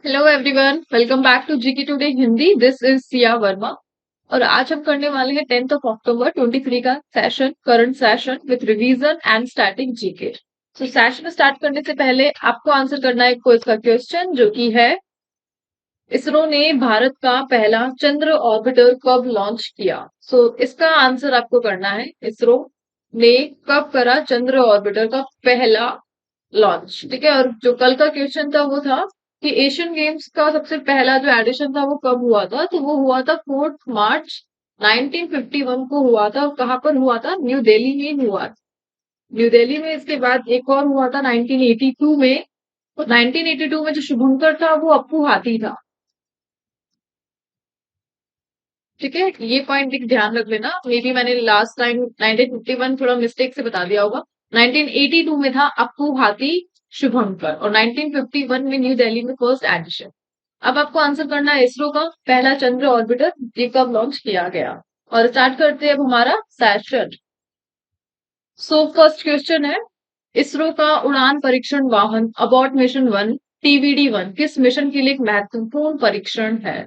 Hello everyone, welcome back to GK today Hindi. This is Siya Verma और आज हम करने वाले हैं 10th ऑफ अक्टूबर 23 का session, current session with revision and static GK. तो सेशन स्टार्ट करने से पहले आपको आंसर करना है क्विज का क्वेश्चन, जो कि है इसरो ने भारत का पहला चंद्र ऑर्बिटर कब लॉन्च किया। इसका आंसर आपको करना है, इसरो ने कब करा चंद्र ऑर्बिटर का पहला लॉन्च। ठीक है। और जो कल का क्वेश्चन था वो था कि एशियन गेम्स का सबसे पहला जो एडिशन था वो कब हुआ था। तो वो हुआ था 4 मार्च 1951 को हुआ था। कहाँ पर हुआ था? न्यू दिल्ली में हुआ था। न्यू दिल्ली में। इसके बाद एक और हुआ था 1982 में। तो 1982 में जो शुभंकर था वो अप्पू हाथी था। ठीक है, ये पॉइंट एक ध्यान रख लेना। मे बी मैंने लास्ट टाइम 1951 थोड़ा मिस्टेक से बता दिया होगा। 1982 में था अप्पू हाथी शुभंकर और 1951 में न्यू दिल्ली में फर्स्ट एडिशन। अब आपको आंसर करना है इसरो का पहला चंद्र ऑर्बिटर ये कब लॉन्च किया गया। और स्टार्ट करते हैं अब हमारा सेशन। फर्स्ट क्वेश्चन है, इसरो का उड़ान परीक्षण वाहन अबॉट मिशन 1 TVD-1 किस मिशन के लिए एक महत्वपूर्ण परीक्षण है।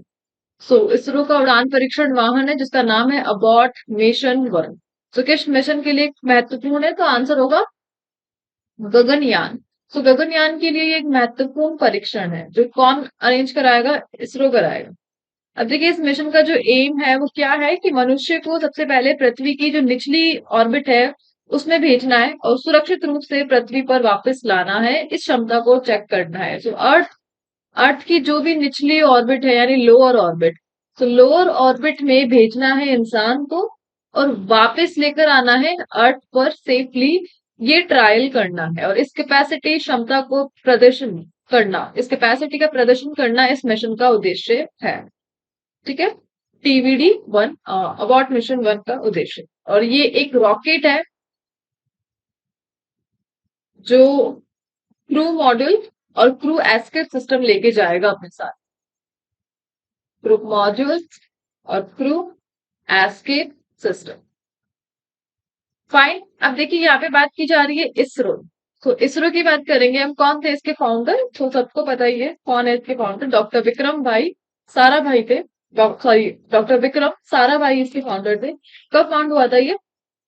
इसरो का उड़ान परीक्षण वाहन है जिसका नाम है अबॉट मिशन 1। किस मिशन के लिए महत्वपूर्ण है? तो आंसर होगा गगनयान। गगनयान के लिए ये एक महत्वपूर्ण परीक्षण है। जो कौन अरेंज कराएगा? इसरो कराएगा। अब देखिए, इस मिशन का जो एम है वो क्या है कि मनुष्य को सबसे पहले पृथ्वी की जो निचली ऑर्बिट है उसमें भेजना है और सुरक्षित रूप से पृथ्वी पर वापस लाना है। इस क्षमता को चेक करना है। अर्थ की जो भी निचली ऑर्बिट है यानी लोअर ऑर्बिट, तो लोअर ऑर्बिट में भेजना है इंसान को और वापस लेकर आना है अर्थ पर सेफली। ये ट्रायल करना है और इस कैपेसिटी क्षमता को प्रदर्शन करना, इस कैपेसिटी का प्रदर्शन करना इस मिशन का उद्देश्य है। ठीक है। TVD-1 अबॉट मिशन 1 का उद्देश्य। और ये एक रॉकेट है जो क्रू मॉड्यूल और क्रू एस्केप सिस्टम लेके जाएगा अपने साथ। क्रू मॉड्यूल और क्रू एस्केप सिस्टम। फाइन। अब देखिए, यहाँ पे बात की जा रही है इसरो। इसरो की बात करेंगे हम। कौन थे इसके फाउंडर? तो सबको पता ही है कौन है इसके फाउंडर। डॉक्टर विक्रम भाई सारा भाई थे। सॉरी, डॉक्टर विक्रम सारा भाई इसके फाउंडर थे। कब फाउंड हुआ था ये?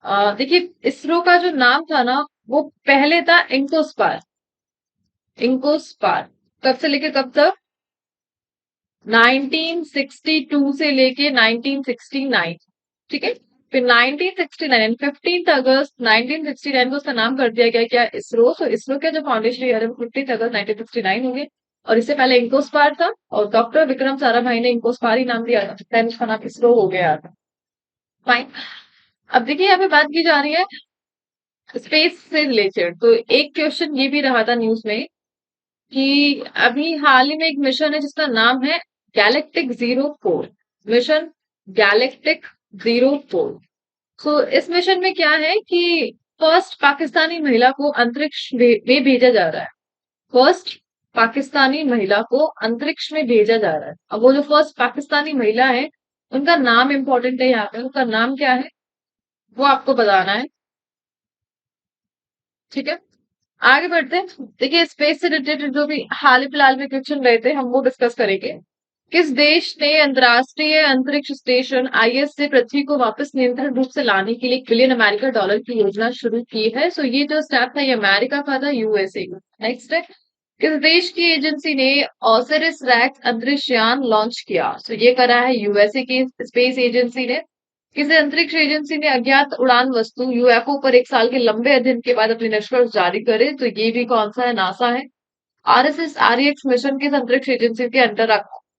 देखिए, इसरो का जो नाम था ना वो पहले था इंकोस्पार। इंकोस्पार कब से लेके कब तक? 1962 से लेके 1969। ठीक है। फिर 1969 15 अगस्त 1969 को उसका नाम कर दिया गया क्या? इसरो। इसरो का जो फाउंडेशन ईयर है वो 15 अगस्त 1969 हो गए। और इससे पहले इंकोस्पार था और डॉक्टर विक्रम साराभाई ने इंकोस्पार ही नाम दिया था, देन उसका नाम इसरो हो गया था। फाइन। अब देखिए, यहाँ पे बात की जा रही है स्पेस से रिलेटेड। तो एक क्वेश्चन ये भी रहा था न्यूज में कि अभी हाल ही में एक मिशन है जिसका नाम है गैलेक्टिक 04 मिशन। गैलेक्टिक 04। इस मिशन में क्या है कि फर्स्ट पाकिस्तानी महिला को अंतरिक्ष में भेजा जा रहा है। फर्स्ट पाकिस्तानी महिला को अंतरिक्ष में भेजा जा रहा है। अब वो जो फर्स्ट पाकिस्तानी महिला है उनका नाम इंपॉर्टेंट है। यहाँ पे उनका नाम क्या है वो आपको बताना है। ठीक है, आगे बढ़ते हैं। देखिए, स्पेस से रिलेटेड जो भी हाल ही फिलहाल में क्वेश्चन रहे थे हम वो डिस्कस करेंगे। किस देश ने अंतरराष्ट्रीय अंतरिक्ष स्टेशन IS से पृथ्वी को वापस नियंत्रण रूप से लाने के लिए $1 बिलियन की योजना शुरू की है? ये जो स्टेप था ये अमेरिका का था, USA का। नेक्स्ट है, किस देश की एजेंसी ने ऑसिरिस रैक्स अंतरिक्ष यान लॉन्च किया? ये करा है USA की स्पेस एजेंसी ने। किसी अंतरिक्ष एजेंसी ने अज्ञात उड़ान वस्तु UFO पर 1 साल के लंबे अध्ययन के बाद अपने निष्कर्ष जारी करे? तो ये भी कौन सा है? नासा है। RSS REX मिशन किस अंतरिक्ष एजेंसी के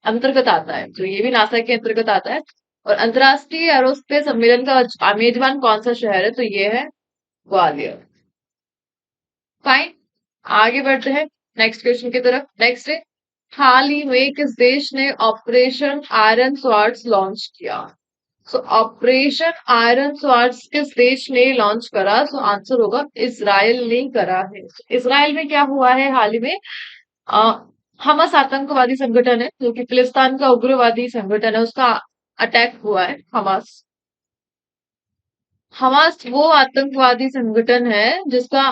अंतर्गत आता है? तो ये भी नासा के अंतर्गत आता है। और अंतरराष्ट्रीय एरोस्पेस सम्मेलन का मेजबान कौन सा शहर है? तो ये है ग्वालियर। फाइन, आगे बढ़ते हैं नेक्स्ट क्वेश्चन की तरफ। नेक्स्ट है, हाल ही में किस देश ने ऑपरेशन आयरन स्वॉर्ड्स लॉन्च किया? ऑपरेशन आयरन स्वॉर्ड्स किस देश ने लॉन्च करा? आंसर होगा इजराइल ने करा है। इजराइल में क्या हुआ है हाल ही में? अ, हमास आतंकवादी संगठन है जो कि फिलिस्तीन का उग्रवादी संगठन है, उसका अटैक हुआ है। हमास हमास वो आतंकवादी संगठन है जिसका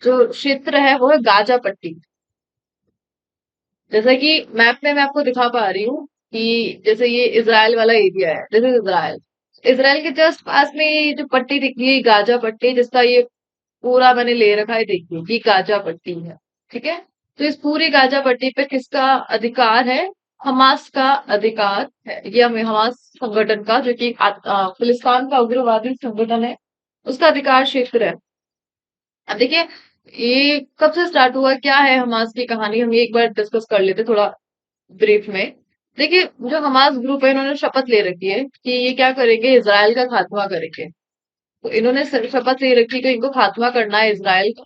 जो क्षेत्र है वो है गाजा पट्टी। जैसा कि मैप में मैं आपको दिखा पा रही हूँ कि जैसे ये इज़राइल वाला एरिया है, दिस इज इज़राइल। इज़राइल के जस्ट पास में ये जो पट्टी दिख रही है, गाजा पट्टी, जिसका ये पूरा मैंने ले रखा है, देखिए ये गाजा पट्टी है, ठीक है। तो इस पूरी गाजा पट्टी पे किसका अधिकार है? हमास का अधिकार है। ये हमास संगठन का, जो कि फिलिस्तीन का उग्रवादी संगठन है, उसका अधिकार क्षेत्र है। अब देखिए, ये कब से स्टार्ट हुआ, क्या है हमास की कहानी, हम ये एक बार डिस्कस कर लेते थोड़ा ब्रीफ में। देखिए, जो हमास ग्रुप है, इन्होंने शपथ ले रखी है कि ये क्या करेंगे, इसराइल का खात्मा करेंगे। तो इन्होंने शपथ ले रखी है कि इनको खात्मा करना है इसराइल का।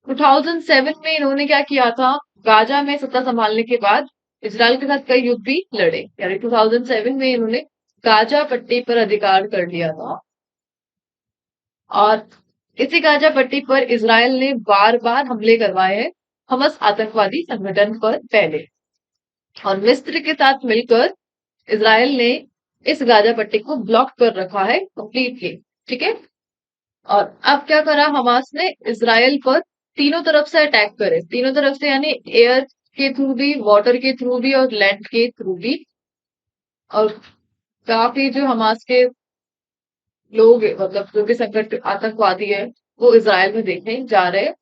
2007 में इन्होंने क्या किया था, गाजा में सत्ता संभालने के बाद इसराइल के साथ कई युद्ध भी लड़े, यानी 2007 में इन्होंने गाजा पट्टी पर अधिकार कर लिया था। और इसी गाजा पट्टी पर इसराइल ने बार बार हमले करवाए हैं, हमास आतंकवादी संगठन पर पहले। और मिस्र के साथ मिलकर इसराइल ने इस गाजा पट्टी को ब्लॉक कर रखा है कंप्लीटली, ठीक है। और अब क्या करा हमास ने, इसराइल पर तीनों तरफ से अटैक करे, तीनों तरफ से, यानी एयर के थ्रू भी, वाटर के थ्रू भी और लैंड के थ्रू भी। और काफी जो हमास के लोग मतलब जो भी संगठन आतंकवादी है, वो इसराइल में देखने जा रहे हैं।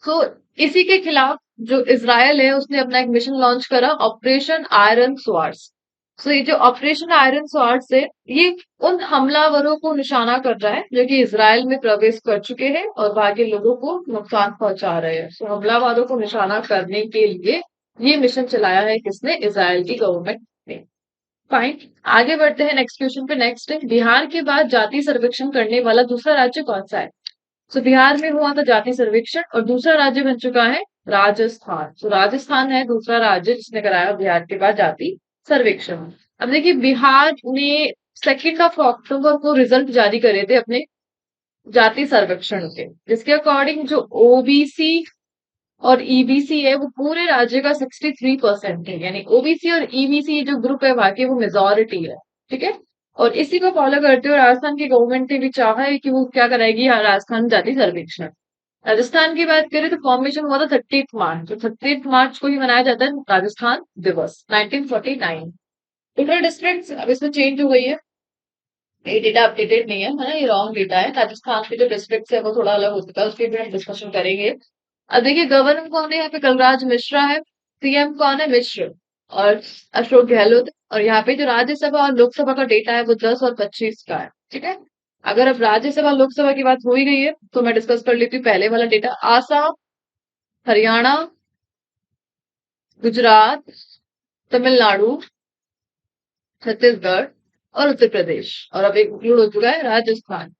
तो इसी के खिलाफ जो इसराइल है, उसने अपना एक मिशन लॉन्च करा, ऑपरेशन आयरन स्वॉर्ड्स। सो ये जो ऑपरेशन आयरन स्वॉर्ड्स है, ये उन हमलावरों को निशाना कर रहा है जो कि इसराइल में प्रवेश कर चुके हैं और वहां के लोगों को नुकसान पहुंचा रहे हैं। सो हमलावरों को निशाना करने के लिए ये मिशन चलाया है किसने, इसराइल की गवर्नमेंट ने। फाइन, आगे बढ़ते हैं नेक्स्ट क्वेश्चन पे। नेक्स्ट है, बिहार के बाद जाति सर्वेक्षण करने वाला दूसरा राज्य कौन सा है? सो बिहार में हुआ था जाति सर्वेक्षण, और दूसरा राज्य बन चुका है राजस्थान। सो राजस्थान है दूसरा राज्य जिसने कराया बिहार के बाद जाति सर्वेक्षण। अब देखिए, बिहार ने 2 अक्टूबर को रिजल्ट जारी करे थे अपने जाति सर्वेक्षण के, जिसके अकॉर्डिंग जो ओबीसी और ईबीसी है, वो पूरे राज्य का 63% है, यानी ओबीसी और ईबीसी जो ग्रुप है वहां की, वो मेजोरिटी है, ठीक है। और इसी को फॉलो करते हुए राजस्थान की गवर्नमेंट ने भी चाहा है कि वो क्या कराएगी, राजस्थान जाति सर्वेक्षण। राजस्थान की बात करें तो फॉर्मेशन हुआ था 30 मार्च, तो 30 मार्च को ही मनाया जाता है राजस्थान दिवस 1949। टोटल डिस्ट्रिक्ट अब इसमें चेंज हो गई है, ये डेटा अपडेटेड नहीं है ना, ये रॉन्ग डेटा है। राजस्थान के जो डिस्ट्रिक्ट है वो थोड़ा अलग हो चुका है, उसके भी हम डिस्कशन करेंगे। अब देखिए, गवर्नर कौन है यहाँ पे, कलराज मिश्रा है। सीएम कौन है, मिश्र और अशोक गहलोत। और यहाँ पे जो राज्यसभा और लोकसभा का डेटा है वो 10 और 25 का है, ठीक है। अगर अब राज्यसभा लोकसभा की बात हो ही गई है, तो मैं डिस्कस कर लेती हूँ पहले वाला डेटा। आसाम, हरियाणा, गुजरात, तमिलनाडु, छत्तीसगढ़ और उत्तर प्रदेश, और अब एक इंक्लूड हो चुका है राजस्थान,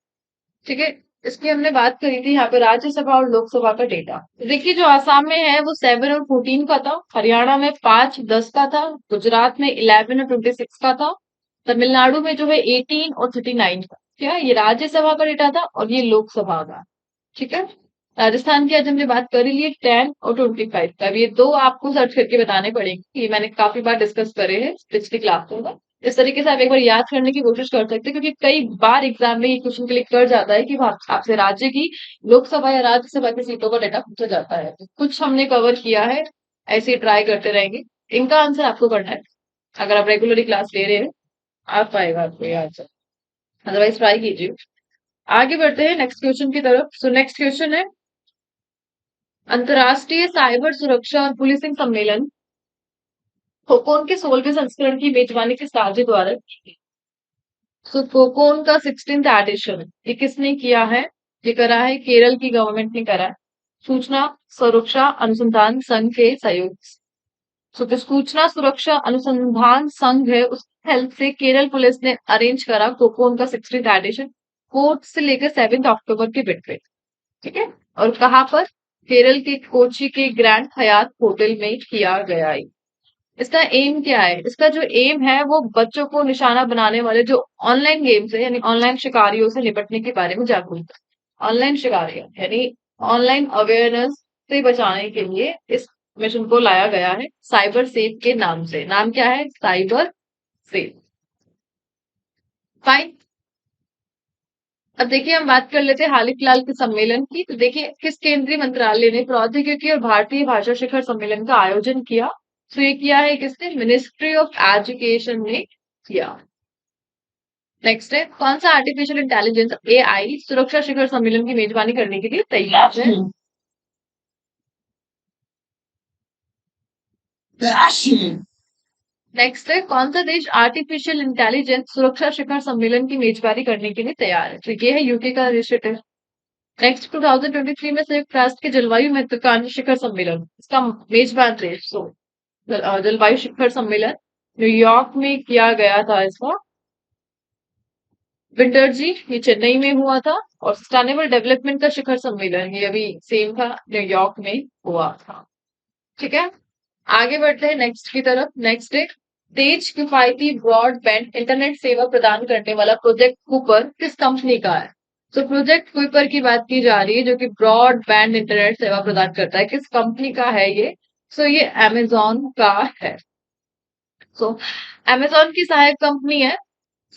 ठीक है। इसकी हमने बात करी थी यहाँ पे राज्यसभा और लोकसभा का डेटा। देखिए, जो आसाम में है वो 7 और 14 का था, हरियाणा में 5 10 का था, गुजरात में 11 और 26 का था, तमिलनाडु में जो है 18 और 39 का। क्या, ये राज्यसभा का डेटा था और ये लोकसभा का, ठीक है। राजस्थान की आज हमने बात कर ही ली 10 और 25 का। अब ये दो आपको सर्च करके बताने पड़ेंगे, ये मैंने काफी बार डिस्कस करे हैं पिछली क्लासों में। इस तरीके से आप एक बार याद करने की कोशिश कर सकते हैं, क्योंकि कई बार एग्जाम में ये क्वेश्चन क्लिक कर जाता है कि आपसे राज्य की लोकसभा या राज्यसभा की सीटों का डेटा पूछा जाता है। तो कुछ हमने कवर किया है, ऐसे ही ट्राई करते रहेंगे। इनका आंसर आपको करना है, अगर आप रेगुलरली क्लास ले रहे हैं आ पाएगा आपको ये आंसर, अदरवाइज ट्राई कीजिए। आगे बढ़ते हैं नेक्स्ट क्वेश्चन की तरफ। सो नेक्स्ट क्वेश्चन है, अंतर्राष्ट्रीय साइबर सुरक्षा और पुलिसिंग सम्मेलन कोकोन के 16वें संस्करण की मेजबानी किस राज्य द्वारा की गई? सो कोकोन का 16th एडिशन ये किसने किया है? ये करा है केरल की गवर्नमेंट ने करा है, सूचना सुरक्षा अनुसंधान संघ के सहयोग से। सो जो सूचना सुरक्षा अनुसंधान संघ है, उसकी हेल्प से केरल पुलिस ने अरेंज करा कोकोन का 16th एडिशन, फोर्थ से लेकर 7 अक्टूबर के बिटवीन, ठीक है। और कहाँ पर? केरल के कोची के ग्रैंड हयात होटल में किया गया है। इसका एम क्या है? इसका जो एम है वो बच्चों को निशाना बनाने वाले जो ऑनलाइन गेम्स है, यानी ऑनलाइन शिकारियों से निपटने के बारे में जागरूकता, ऑनलाइन शिकारियां यानी ऑनलाइन अवेयरनेस से बचाने के लिए इस मिशन को लाया गया है, साइबर सेफ के नाम से। नाम क्या है? Cyber safe. फाइन, अब देखिए हम बात कर लेते हैं हाल ही फिलहाल के सम्मेलन की। तो देखिए किस केंद्रीय मंत्रालय ने प्रौद्योगिकी और भारतीय भाषा शिखर सम्मेलन का आयोजन किया? तो ये किया है किसने? मिनिस्ट्री ऑफ एजुकेशन ने किया। नेक्स्ट है, कौन सा आर्टिफिशियल इंटेलिजेंस एआई सुरक्षा शिखर सम्मेलन की मेजबानी करने के लिए तैयार है? नेक्स्ट है, कौन सा देश आर्टिफिशियल इंटेलिजेंस सुरक्षा शिखर सम्मेलन की मेजबानी करने के लिए तैयार है? तो ये है यूके का इनिशिएटिव। नेक्स्ट 2023 में संयुक्त राष्ट्र के जलवायु महत्वाकांक्षी शिखर सम्मेलन, इसका मेजबान देश जलवायु शिखर सम्मेलन न्यूयॉर्क में किया गया था इसका। विंटर जी, ये चेन्नई में हुआ था। और सस्टेनेबल डेवलपमेंट का शिखर सम्मेलन ये अभी सेम था, न्यूयॉर्क में हुआ था। ठीक है, आगे बढ़ते हैं नेक्स्ट की तरफ। नेक्स्ट है, तेज किफायती ब्रॉडबैंड इंटरनेट सेवा प्रदान करने वाला प्रोजेक्ट कूपर किस कंपनी का है? तो प्रोजेक्ट कुइपर की बात की जा रही है जो कि ब्रॉडबैंड इंटरनेट सेवा प्रदान करता है। किस कंपनी का है ये? सो ये अमेजोन का है। सो अमेजोन की सहायक कंपनी है।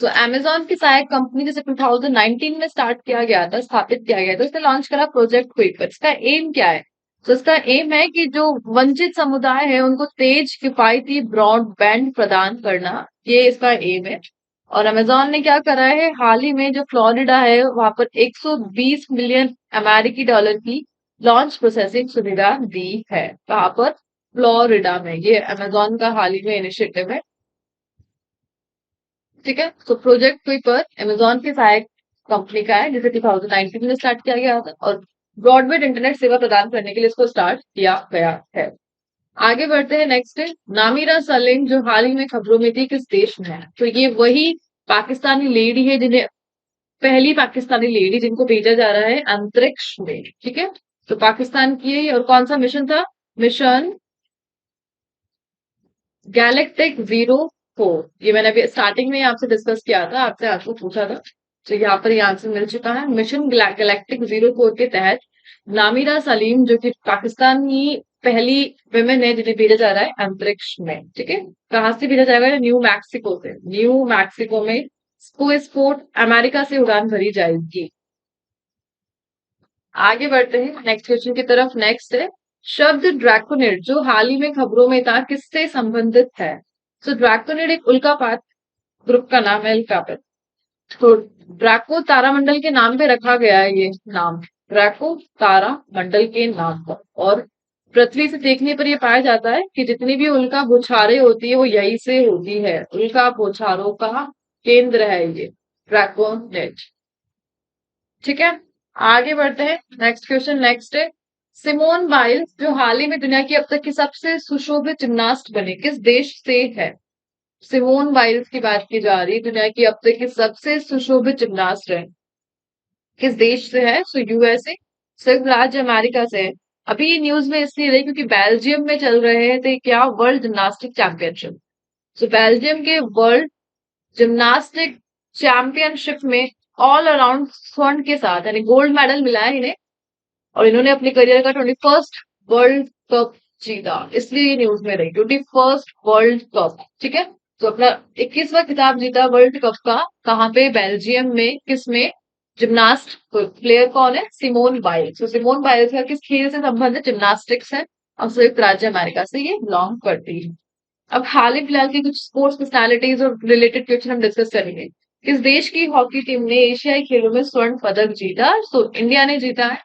सो अमेजोन की सहायक कंपनी जैसे 2019 में स्टार्ट किया गया था, स्थापित किया गया था, इसने लॉन्च करा प्रोजेक्ट क्विकर। इसका एम क्या है? तो इसका एम है कि जो वंचित समुदाय है उनको तेज किफायती ब्रॉडबैंड प्रदान करना, ये इसका एम है। और अमेजोन ने क्या करा है, हाल ही में जो फ्लोरिडा है वहां पर 120 मिलियन अमेरिकी डॉलर की लॉन्च प्रोसेसिंग सुविधा दी है। कहाँ पर? फ्लोरिडा में। ये अमेजोन का हाल ही में इनिशिएटिव है। ठीक है, तो प्रोजेक्ट क्विपर अमेजोन की सहायक कंपनी का है जिसे 2019 में स्टार्ट किया गया था और ब्रॉडबैंड इंटरनेट सेवा प्रदान करने के लिए इसको स्टार्ट किया गया है। आगे बढ़ते हैं। नेक्स्ट है, नामीरा सलीम जो हाल ही में खबरों में थी, किस देश में है? तो ये वही पाकिस्तानी लेडी है जिन्हें पहली पाकिस्तानी लेडी जिनको भेजा जा रहा है अंतरिक्ष में। ठीक है, तो पाकिस्तान की है और कौन सा मिशन था? Mission galactic 04। ये मैंने अभी स्टार्टिंग में आपसे डिस्कस किया था, आपसे आपको पूछा था। तो यहाँ पर ये आंसर मिल चुका है। मिशन गैलेक्टिक 04 के तहत नामीरा सलीम जो कि पाकिस्तानी पहली विमेन है जिन्हें भेजा जा रहा है अंतरिक्ष में। ठीक है, कहाँ से भेजा जाएगा? न्यू मैक्सिको से। न्यू मैक्सिको में स्पोर्ट अमेरिका से उड़ान भरी जाएगी। आगे बढ़ते हैं नेक्स्ट क्वेश्चन की तरफ। नेक्स्ट है, शब्द ड्रैकोनिड जो हाल ही में खबरों में था किससे संबंधित है? तो ड्रैकोनिड एक उल्कापात ग्रुप का नाम है, उल्कापात। तो ड्रैको तारामंडल के नाम पे रखा गया है ये नाम, ड्रैको तारामंडल के नाम पर। और पृथ्वी से देखने पर यह पाया जाता है कि जितनी भी उल्का बौछारें होती है वो यही से होती है। उल्का बौछारों का केंद्र है ये ड्रैकोनिड। ठीक है, आगे बढ़ते हैं नेक्स्ट क्वेश्चन। नेक्स्ट है, सिमोन बाइल्स जो हाल ही में दुनिया की अब तक की सबसे सुशोभित जिम्नास्ट बने, किस देश से है? सिमोन बाइल्स की बात की जा रही है, दुनिया की अब तक की सबसे सुशोभित जिम्नास्ट है, किस देश से है? सो यूएसए, संयुक्त राज्य अमेरिका से है। अभी ये न्यूज में इसलिए रही क्योंकि बेल्जियम में चल रहे थे क्या, वर्ल्ड जिम्नास्टिक चैंपियनशिप। सो बेल्जियम के वर्ल्ड जिम्नास्टिक चैंपियनशिप में ऑल अराउंड स्वर्ण के साथ यानी गोल्ड मेडल मिला है इन्हें। और इन्होंने अपने करियर का 21st वर्ल्ड कप जीता, इसलिए ये न्यूज में रही। 21st world cup. ठीक है, तो अपना 21वां खिताब जीता वर्ल्ड कप का। कहाँ पे? बेल्जियम में। किस में? जिम्नास्ट प्लेयर कौन है? Simone Biles. तो सिमोन बाइल्स का किस खेल से संबंधित? जिम्नास्टिक्स है और संयुक्त राज्य अमेरिका से ये बिलोंग करती है। अब हाल ही फिलहाल की कुछ स्पोर्ट्स पर्सनालिटीज और रिलेटेड क्वेश्चन हम डिस्कस करेंगे। किस देश की हॉकी टीम ने एशियाई खेलों में स्वर्ण पदक जीता? तो इंडिया ने जीता है।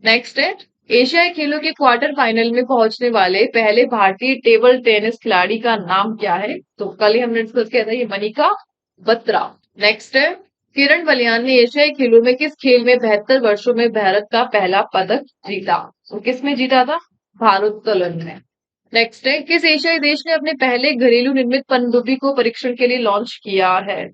नेक्स्ट है, एशियाई खेलों के क्वार्टर फाइनल में पहुंचने वाले पहले भारतीय टेबल टेनिस खिलाड़ी का नाम क्या है? तो कल ही हमने डिस्कस किया था, ये मनिका बत्रा। नेक्स्ट है, किरण बलियान ने एशियाई खेलों में किस खेल में 72 वर्षों में भारत का पहला पदक जीता? तो किस में जीता था? भारोत्तोलन में। नेक्स्ट है, किस एशियाई देश ने अपने पहले घरेलू निर्मित पनडुब्बी को परीक्षण के लिए लॉन्च किया है?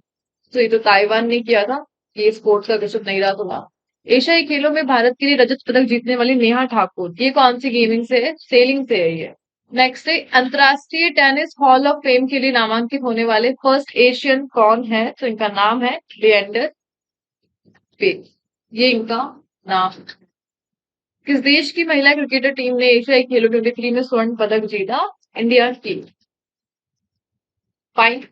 तो ये तो ताइवान ने किया था। ये स्पोर्ट्स का क्वेश्चन नहीं रहा थोड़ा। एशियाई खेलों में भारत के लिए रजत पदक जीतने वाली नेहा ठाकुर, ये कौन सी गेमिंग से है? सेलिंग से है ये। नेक्स्ट है, अंतरराष्ट्रीय टेनिस हॉल ऑफ फेम के लिए नामांकित होने वाले फर्स्ट एशियन कौन है? तो इनका नाम है लिएंडर पेस, ये इनका नाम। किस देश की महिला क्रिकेटर टीम ने एशियाई खेलों 23 में स्वर्ण पदक जीता? इंडिया की। फाइन,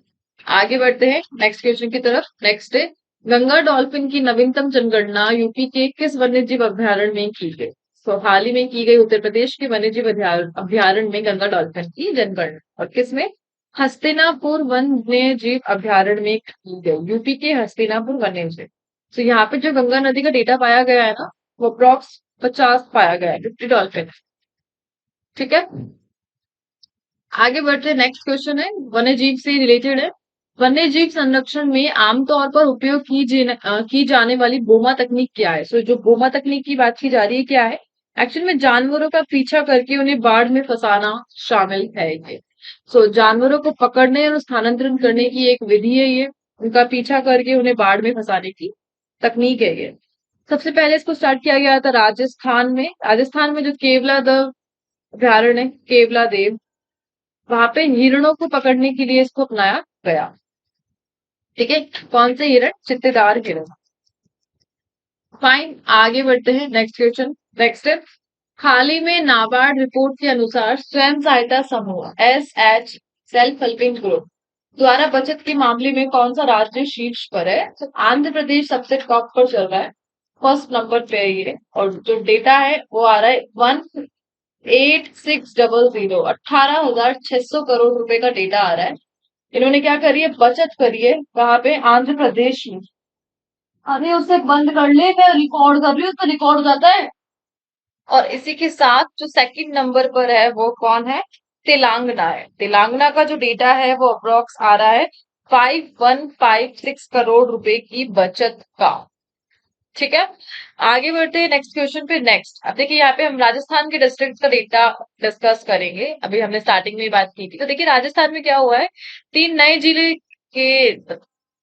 आगे बढ़ते हैं नेक्स्ट क्वेश्चन की तरफ। नेक्स्ट है, गंगा डॉल्फिन की नवीनतम जनगणना यूपी के किस वन्यजीव अभ्यारण्य में की गई? तो हाल ही में की गई उत्तर प्रदेश के वन्यजीव अभ्यारण्य में गंगा डॉल्फिन की जनगणना, और किसमें? हस्तिनापुर वन्य जीव अभ्यारण्य में की गई, यूपी के हस्तिनापुर वन्य जीव। तो यहाँ पे जो गंगा नदी का डेटा पाया गया है ना, वो अप्रॉक्स 50 पाया गया है, 50 डॉल्फिन। ठीक है, आगे बढ़ते हैं। नेक्स्ट क्वेश्चन है, वन्य जीव से रिलेटेड है। वन्य जीव संरक्षण में आमतौर पर उपयोग की जाने वाली बोमा तकनीक क्या है? सो जो बोमा तकनीक की बात की जा रही है क्या है? एक्चुअल में जानवरों का पीछा करके उन्हें बाढ़ में फंसाना शामिल है ये। सो जानवरों को पकड़ने और स्थानांतरण करने की एक विधि है ये, उनका पीछा करके उन्हें बाढ़ में फंसाने की तकनीक है ये। सबसे पहले इसको स्टार्ट किया गया था राजस्थान में। राजस्थान में जो केवला द अभ्यारण्य है, केवला देव, वहां पे हिरणों को पकड़ने के लिए इसको अपनाया गया। ठीक है, कौन से हिरण? चित्तेदार हिरण। फाइन, आगे बढ़ते हैं। नेक्स्ट क्वेश्चन, नेक्स्ट है, हाल ही में नाबार्ड रिपोर्ट के अनुसार स्वयं सहायता समूह SH, सेल्फ हेल्पिंग ग्रुप, द्वारा बचत के मामले में कौन सा राज्य शीर्ष पर है? तो आंध्र प्रदेश सबसे टॉप पर चल रहा है, फर्स्ट नंबर पे है ये, और जो डेटा है वो आ रहा है 18600, 18,600 करोड़ रुपए का डेटा आ रहा है। इन्होंने क्या करी है? बचत करी है। कहाँ पे? आंध्र प्रदेश में। अरे उसे बंद कर ले, मैं रिकॉर्ड कर रही हूँ तो रिकॉर्ड हो जाता है। और इसी के साथ जो सेकंड नंबर पर है वो कौन है? तेलंगाना है। तेलंगाना का जो डेटा है वो अप्रोक्स आ रहा है 5156 करोड़ रुपए की बचत का। ठीक है, आगे बढ़ते हैं नेक्स्ट क्वेश्चन पे। नेक्स्ट, अब देखिए यहाँ पे हम राजस्थान के डिस्ट्रिक्ट का डेटा डिस्कस करेंगे। अभी हमने स्टार्टिंग में ही बात की थी। तो देखिए राजस्थान में क्या हुआ है, 3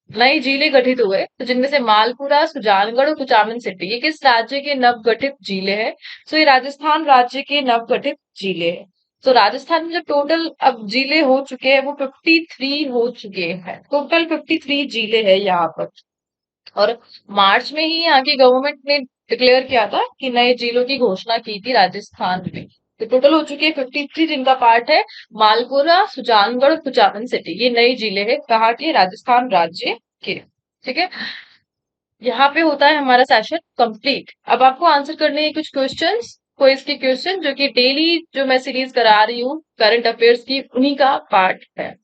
नए जिले गठित हुए, तो जिनमें से मालपुरा, सुजानगढ़ और कुचामन सिटी, ये किस राज्य के नवगठित जिले हैं? तो ये राजस्थान राज्य के नवगठित जिले हैं। तो राजस्थान में जो टोटल अब जिले हो चुके हैं वो 53 हो चुके हैं, टोटल 53 जिले हैं यहाँ पर। और मार्च में ही यहाँ की गवर्नमेंट ने डिक्लेयर किया था कि नए जिलों की घोषणा की थी राजस्थान में। तो टोटल हो चुके हैं 53, जिनका पार्ट है मालपुरा, सुजानगढ़, कुचामन सिटी, ये नए जिले हैं कहाँ के? राजस्थान राज्य के। ठीक है, यहाँ पे होता है हमारा सेशन कंप्लीट। अब आपको आंसर करने हैं कुछ क्वेश्चंस, क्विज के क्वेश्चन, जो कि डेली जो मैं सीरीज करा रही हूँ करंट अफेयर्स की, उन्हीं का पार्ट है।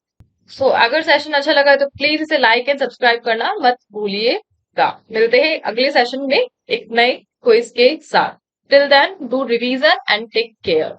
सो अगर सेशन अच्छा लगा है तो प्लीज इसे लाइक एंड सब्सक्राइब करना मत भूलिएगा। मिलते हैं अगले सेशन में एक नए क्विज के साथ। Till then do revision and take care.